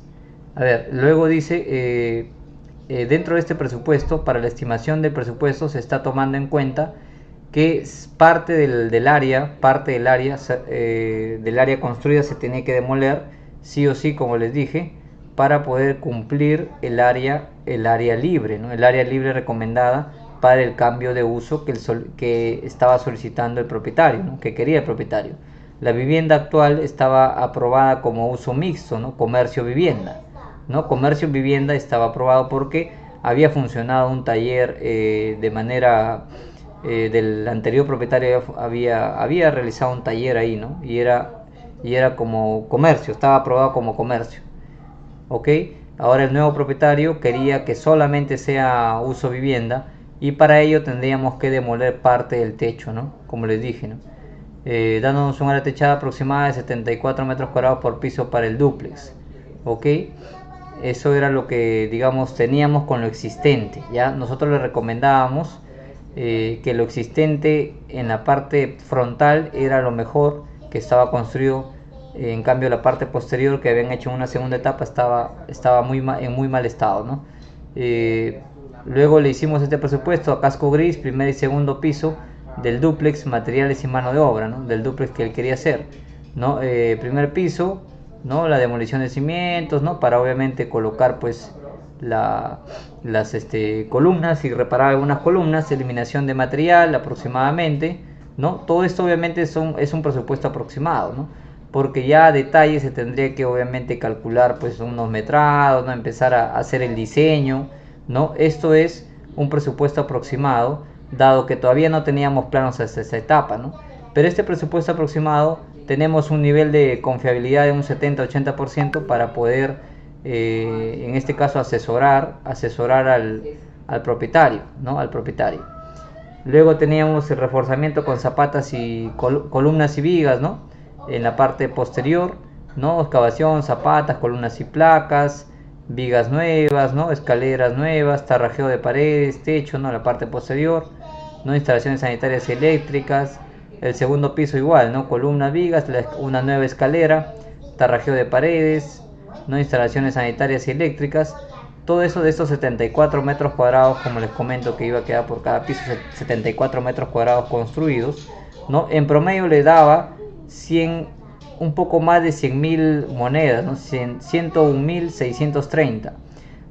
A ver, luego dice, dentro de este presupuesto, para la estimación del presupuesto se está tomando en cuenta que parte del área construida se tiene que demoler, sí o sí, como les dije, para poder cumplir el área libre, ¿no? El área libre recomendada para el cambio de uso que estaba solicitando el propietario, ¿no? Que quería el propietario. La vivienda actual estaba aprobada como uso mixto, ¿no? Comercio-vivienda, ¿no? Comercio-vivienda estaba aprobado porque había funcionado un taller de manera... del anterior propietario había realizado un taller ahí, ¿no? Y era como comercio, estaba aprobado como comercio, ¿ok? Ahora el nuevo propietario quería que solamente sea uso vivienda, y para ello tendríamos que demoler parte del techo, ¿no? Como les dije, ¿no? Dándonos un área techada aproximada de 74 metros cuadrados por piso para el dúplex. ¿Ok? Eso era lo que, digamos, teníamos con lo existente. Ya nosotros le recomendábamos que lo existente en la parte frontal era lo mejor que estaba construido. En cambio la parte posterior que habían hecho en una segunda etapa estaba en muy mal estado, ¿no? Luego le hicimos este presupuesto a casco gris, primer y segundo piso del dúplex, materiales y mano de obra, ¿no? Del dúplex que él quería hacer, ¿no? Primer piso, ¿no? La demolición de cimientos, ¿no? Para obviamente colocar pues las columnas y reparar algunas columnas, eliminación de material aproximadamente, ¿no? Todo esto obviamente es un presupuesto aproximado, ¿no? Porque ya a detalle se tendría que obviamente calcular pues unos metrados, ¿no? Empezar a hacer el diseño, ¿no? Esto es un presupuesto aproximado, dado que todavía no teníamos planos hasta esa etapa, ¿no? Pero este presupuesto aproximado tenemos un nivel de confiabilidad de un 70-80% para poder, en este caso, asesorar al propietario, ¿no? Al propietario. Luego teníamos el reforzamiento con zapatas y columnas y vigas, ¿no? En la parte posterior, ¿no? Excavación, zapatas, columnas y placas, vigas nuevas, ¿no? Escaleras nuevas, tarrajeo de paredes, techo, ¿no? La parte posterior, ¿no? Instalaciones sanitarias y eléctricas. El segundo piso igual, ¿no? Columnas, vigas, una nueva escalera, tarrajeo de paredes, ¿no? Instalaciones sanitarias y eléctricas. Todo eso de estos 74 metros cuadrados, como les comento que iba a quedar por cada piso, 74 metros cuadrados construidos, ¿no? En promedio le daba un poco más de 100.000 monedas, ¿no? 101.630.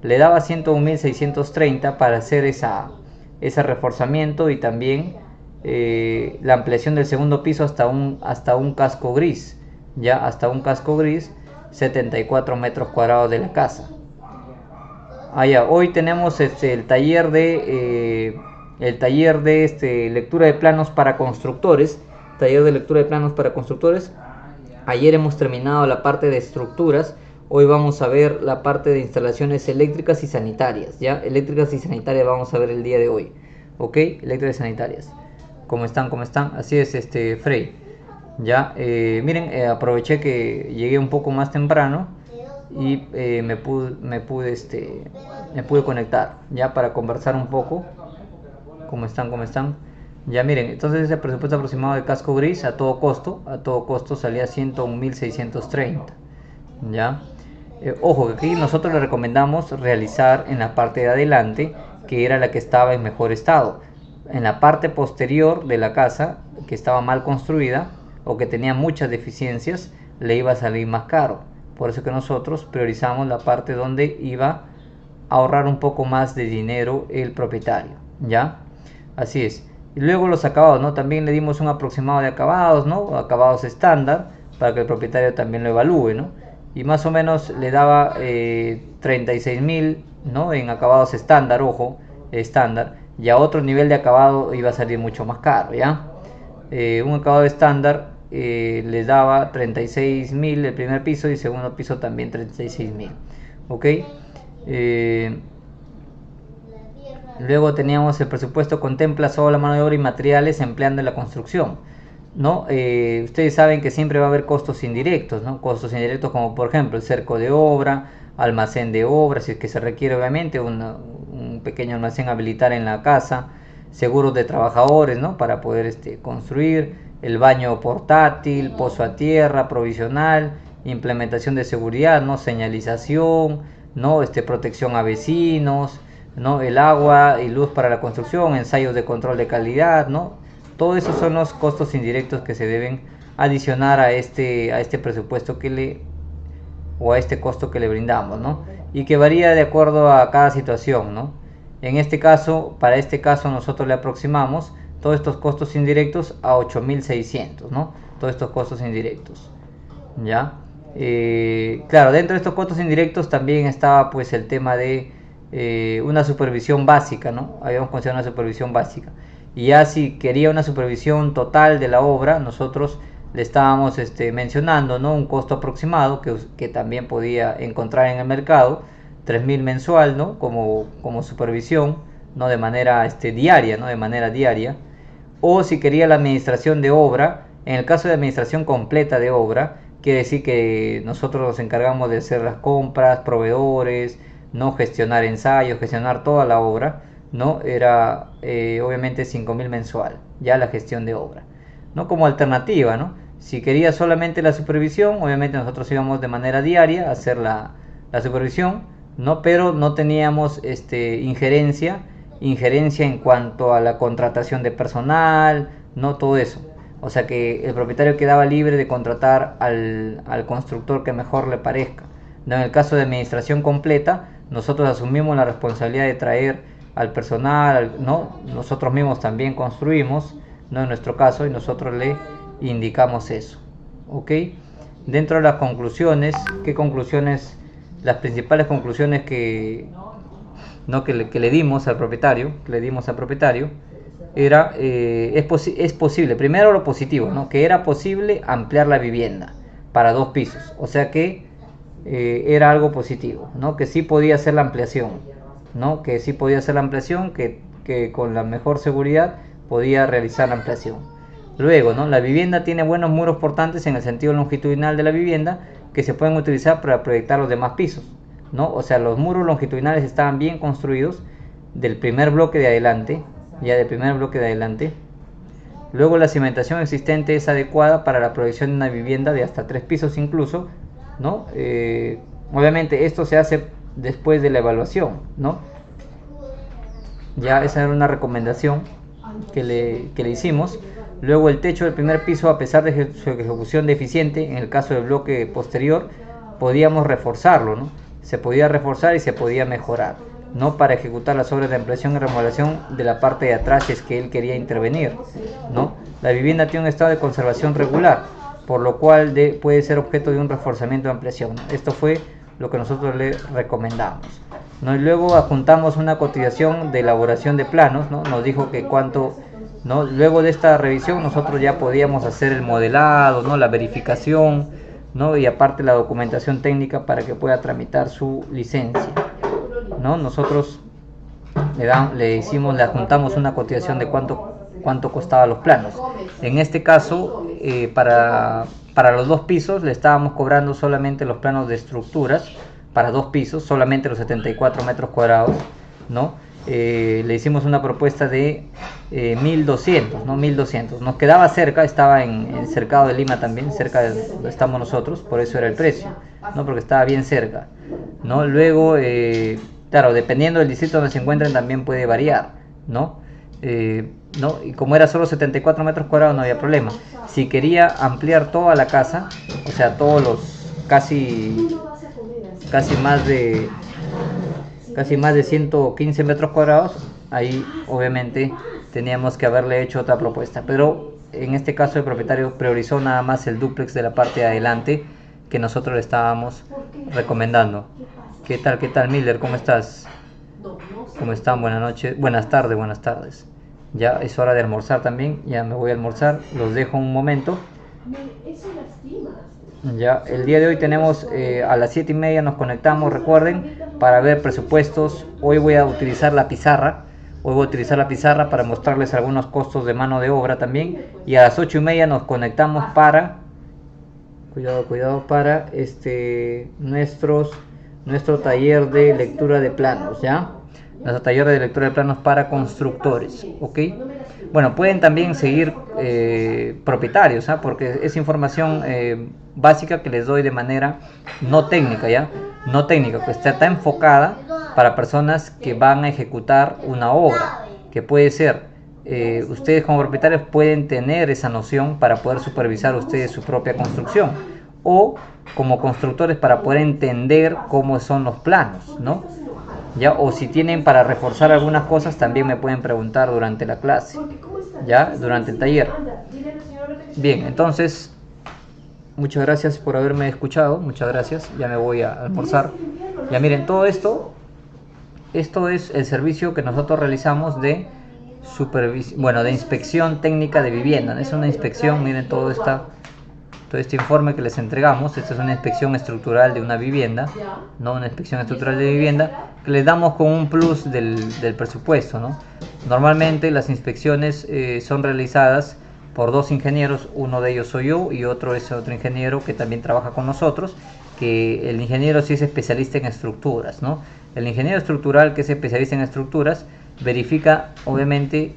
Le daba 101.630 para hacer ese reforzamiento y también la ampliación del segundo piso hasta un casco gris, ya hasta un casco gris, 74 metros cuadrados de la casa. Hoy tenemos el taller de lectura de planos para constructores. Ayer hemos terminado la parte de estructuras. Hoy vamos a ver la parte de instalaciones eléctricas y sanitarias. Ya, eléctricas y sanitarias vamos a ver el día de hoy. Ok, eléctricas y sanitarias. ¿Cómo están? Así es, Frey. Ya, miren, aproveché que llegué un poco más temprano y me pude conectar ya para conversar un poco. ¿Cómo están? Ya miren, entonces ese presupuesto aproximado de casco gris a todo costo salía 101.630. Ya, ojo que aquí nosotros le recomendamos realizar en la parte de adelante, que era la que estaba en mejor estado. En la parte posterior de la casa, que estaba mal construida o que tenía muchas deficiencias, le iba a salir más caro. Por eso que nosotros priorizamos la parte donde iba a ahorrar un poco más de dinero el propietario. Ya, así es. Y luego los acabados, ¿no? También le dimos un aproximado de acabados, ¿no? Acabados estándar, para que el propietario también lo evalúe, ¿no? Y más o menos le daba 36.000, ¿no? En acabados estándar, ojo, estándar. Y a otro nivel de acabado iba a salir mucho más caro, ¿ya? Un acabado estándar les daba 36.000 el primer piso y el segundo piso también 36.000, ¿ok? Luego teníamos el presupuesto contempla solo la mano de obra y materiales empleando en la construcción, ¿no? Ustedes saben que siempre va a haber costos indirectos, ¿no? Costos indirectos como por ejemplo el cerco de obra, almacén de obra, si es que se requiere obviamente un pequeño almacén habilitar en la casa, seguros de trabajadores, ¿no? Para poder construir, el baño portátil, pozo a tierra provisional, implementación de seguridad, ¿no? Señalización, ¿no? Protección a vecinos, ¿no? El agua y luz para la construcción, ensayos de control de calidad, ¿no? Todo eso son los costos indirectos que se deben adicionar a este presupuesto o a este costo que le brindamos, ¿no? Y que varía de acuerdo a cada situación, ¿no? Para este caso nosotros le aproximamos todos estos costos indirectos a 8.600, ¿no? Todos estos costos indirectos, ¿ya? Claro, dentro de estos costos indirectos también estaba pues el tema de una supervisión básica, ¿no? Habíamos considerado una supervisión básica. Y ya si quería una supervisión total de la obra, nosotros le estábamos mencionando, ¿no? Un costo aproximado que también podía encontrar en el mercado, 3.000 mensual, ¿no? Como supervisión, ¿no? De manera diaria, ¿no? De manera diaria. O si quería la administración de obra, en el caso de administración completa de obra, quiere decir que nosotros nos encargamos de hacer las compras, proveedores, no gestionar ensayos, gestionar toda la obra, ¿no? Era obviamente 5.000 mensual, ya la gestión de obra, ¿no? Como alternativa, ¿no? Si quería solamente la supervisión, obviamente nosotros íbamos de manera diaria a hacer la supervisión, ¿no? Pero no teníamos injerencia en cuanto a la contratación de personal, no todo eso. O sea que el propietario quedaba libre de contratar al constructor que mejor le parezca, ¿no? En el caso de administración completa, nosotros asumimos la responsabilidad de traer al personal, ¿no? Nosotros mismos también construimos, ¿no? En nuestro caso, y nosotros le indicamos eso, ¿ok? Dentro de las conclusiones, ¿qué conclusiones? Las principales conclusiones ¿no? que le dimos al propietario, era es posible, primero lo positivo, ¿no? Que era posible ampliar la vivienda para 2 pisos, o sea que era algo positivo, ¿no? Que sí podía hacer la ampliación, ¿no? Que sí podía hacer la ampliación, que con la mejor seguridad podía realizar la ampliación. Luego, ¿no? La vivienda tiene buenos muros portantes en el sentido longitudinal de la vivienda que se pueden utilizar para proyectar los demás pisos, ¿no? O sea, los muros longitudinales estaban bien construidos del primer bloque de adelante, Luego la cimentación existente es adecuada para la proyección de una vivienda de hasta 3 pisos incluso, ¿no? Obviamente esto se hace después de la evaluación, ¿no? Ya esa era una recomendación que le hicimos. Luego el techo del primer piso, a pesar de su ejecución deficiente, en el caso del bloque posterior, podíamos reforzarlo, ¿no? Se podía reforzar y se podía mejorar, ¿no? Para ejecutar las obras de ampliación y remodelación de la parte de atrás si es que él quería intervenir, ¿no? La vivienda tiene un estado de conservación regular, por lo cual puede ser objeto de un reforzamiento de ampliación. Esto fue lo que nosotros le recomendamos, ¿no? Y luego adjuntamos una cotización de elaboración de planos, ¿no? Nos dijo que cuánto, ¿no? Luego de esta revisión nosotros ya podíamos hacer el modelado, ¿no? La verificación, ¿no? Y aparte la documentación técnica para que pueda tramitar su licencia, ¿no? Nosotros le adjuntamos una cotización de cuánto costaba los planos. En este caso, para los 2 pisos le estábamos cobrando solamente los planos de estructuras para 2 pisos, solamente los 74 metros cuadrados, ¿no? Le hicimos una propuesta de 1.200, ¿no? 1.200. Nos quedaba cerca, estaba en el cercado de Lima también, cerca de donde estamos nosotros, por eso era el precio, ¿no? Porque estaba bien cerca, ¿no? Luego, claro, dependiendo del distrito donde se encuentren también puede variar, ¿no? ¿No? Y como era solo 74 metros cuadrados no había problema. Si quería ampliar toda la casa, o sea, todos los casi más de 115 metros cuadrados, ahí obviamente teníamos que haberle hecho otra propuesta, pero en este caso el propietario priorizó nada más el dúplex de la parte de adelante que nosotros le estábamos recomendando. ¿Qué tal Miller? ¿Cómo estás? ¿Cómo están? Buenas noches, buenas tardes. Ya es hora de almorzar también, ya me voy a almorzar, los dejo un momento. Ya, el día de hoy tenemos a las 7:30 nos conectamos, recuerden, para ver presupuestos. Hoy voy a utilizar la pizarra para mostrarles algunos costos de mano de obra también. Y a las 8:30 nos conectamos para, cuidado, para nuestro taller de lectura de planos, ¿ya? Nuestro taller de lectura de planos para constructores, ¿ok? Bueno, pueden también seguir propietarios, ¿ah? Porque es información básica que les doy de manera no técnica, ¿ya? No técnica, que está enfocada para personas que van a ejecutar una obra, que puede ser, ustedes como propietarios pueden tener esa noción para poder supervisar ustedes su propia construcción, o como constructores para poder entender cómo son los planos, ¿no? ¿Ya? O si tienen para reforzar algunas cosas también me pueden preguntar durante la clase, ¿ya? Durante el taller. Bien, entonces muchas gracias por haberme escuchado, muchas gracias, ya me voy a almorzar. Ya miren, todo esto es el servicio que nosotros realizamos de de inspección técnica de vivienda. Es una inspección, miren, todo está todo este informe que les entregamos. Esta es una inspección estructural de una vivienda, ¿no? Una inspección estructural de vivienda que les damos con un plus del presupuesto, ¿no? Normalmente las inspecciones son realizadas por 2 ingenieros, uno de ellos soy yo y otro es otro ingeniero que también trabaja con nosotros, que el ingeniero sí es especialista en estructuras, ¿no? El ingeniero estructural, que es especialista en estructuras, verifica obviamente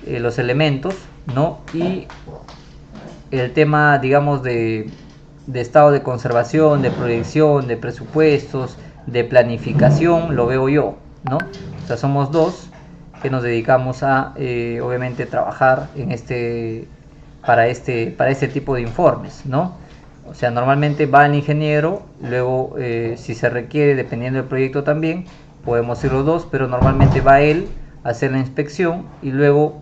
los elementos, ¿no? Y el tema, digamos, de estado de conservación, de proyección, de presupuestos, de planificación, lo veo yo, ¿no? O sea, somos 2 que nos dedicamos a, obviamente, trabajar en para este tipo de informes, ¿no? O sea, normalmente va el ingeniero, luego, si se requiere, dependiendo del proyecto también, podemos ir los 2, pero normalmente va él a hacer la inspección y luego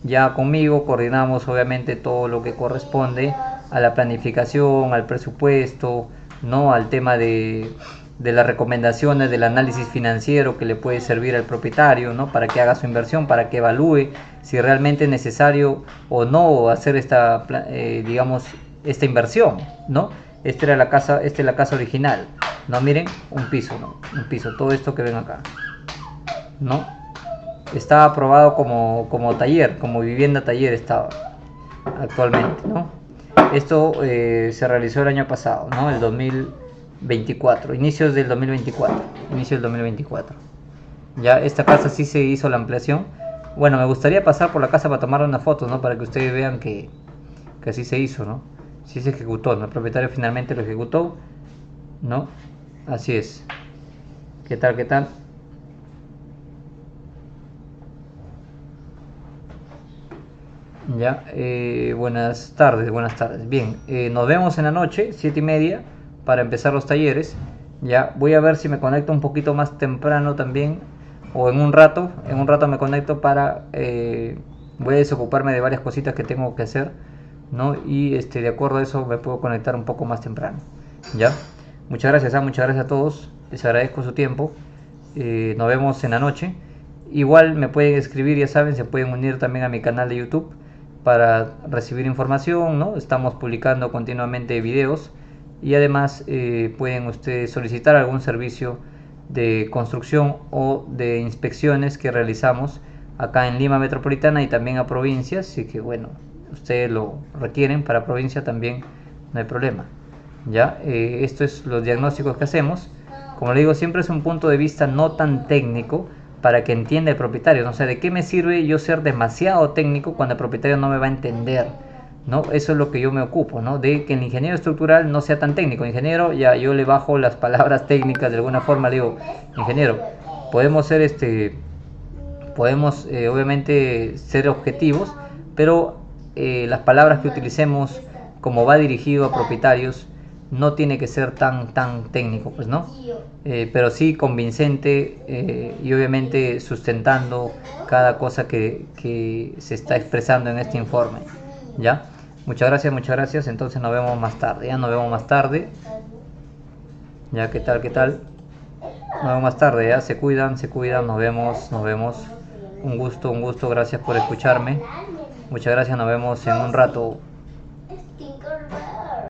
ya conmigo coordinamos obviamente todo lo que corresponde a la planificación, al presupuesto, ¿no? Al tema de las recomendaciones, del análisis financiero que le puede servir al propietario, ¿no? Para que haga su inversión, para que evalúe si realmente es necesario o no hacer digamos, esta inversión, ¿no? Esta es la casa original, ¿no? Miren, un piso, ¿no? Un piso, todo esto que ven acá, ¿no? Está aprobado como taller, como vivienda taller estaba actualmente, ¿no? Esto se realizó el año pasado, ¿no? El 2024, inicios del 2024. Ya esta casa sí se hizo la ampliación. Bueno, me gustaría pasar por la casa para tomar una foto, ¿no? Para que ustedes vean que así se hizo, ¿no? Sí se ejecutó, ¿no? El propietario finalmente lo ejecutó, ¿no? Así es. ¿Qué tal? ¿Qué tal? Ya, buenas tardes. Bien, nos vemos en la noche, 7:30, para empezar los talleres. Ya, voy a ver si me conecto un poquito más temprano también, o en un rato me conecto voy a desocuparme de varias cositas que tengo que hacer, ¿no? Y de acuerdo a eso me puedo conectar un poco más temprano. Ya, muchas gracias a todos, les agradezco su tiempo. Nos vemos en la noche. Igual me pueden escribir, ya saben, se pueden unir también a mi canal de YouTube para recibir información, ¿no? Estamos publicando continuamente videos y además pueden ustedes solicitar algún servicio de construcción o de inspecciones que realizamos acá en Lima Metropolitana y también a provincias, así que bueno, ustedes lo requieren para provincia también, no hay problema. Ya, esto es los diagnósticos que hacemos. Como le digo, siempre es un punto de vista no tan técnico, para que entienda el propietario, ¿no? O sea, ¿de qué me sirve yo ser demasiado técnico cuando el propietario no me va a entender? ¿No? Eso es lo que yo me ocupo, ¿no? De que el ingeniero estructural no sea tan técnico. Ingeniero, ya yo le bajo las palabras técnicas de alguna forma, le digo, ingeniero, podemos ser podemos obviamente ser objetivos, pero las palabras que utilicemos, como va dirigido a propietarios, no tiene que ser tan técnico, pues, ¿no? Pero sí convincente, y obviamente sustentando cada cosa que se está expresando en este informe. ¿Ya? Muchas gracias. Entonces nos vemos más tarde. Ya, ¿qué tal? Nos vemos más tarde, ya. Se cuidan. Nos vemos. Un gusto. Gracias por escucharme. Muchas gracias. Nos vemos en un rato.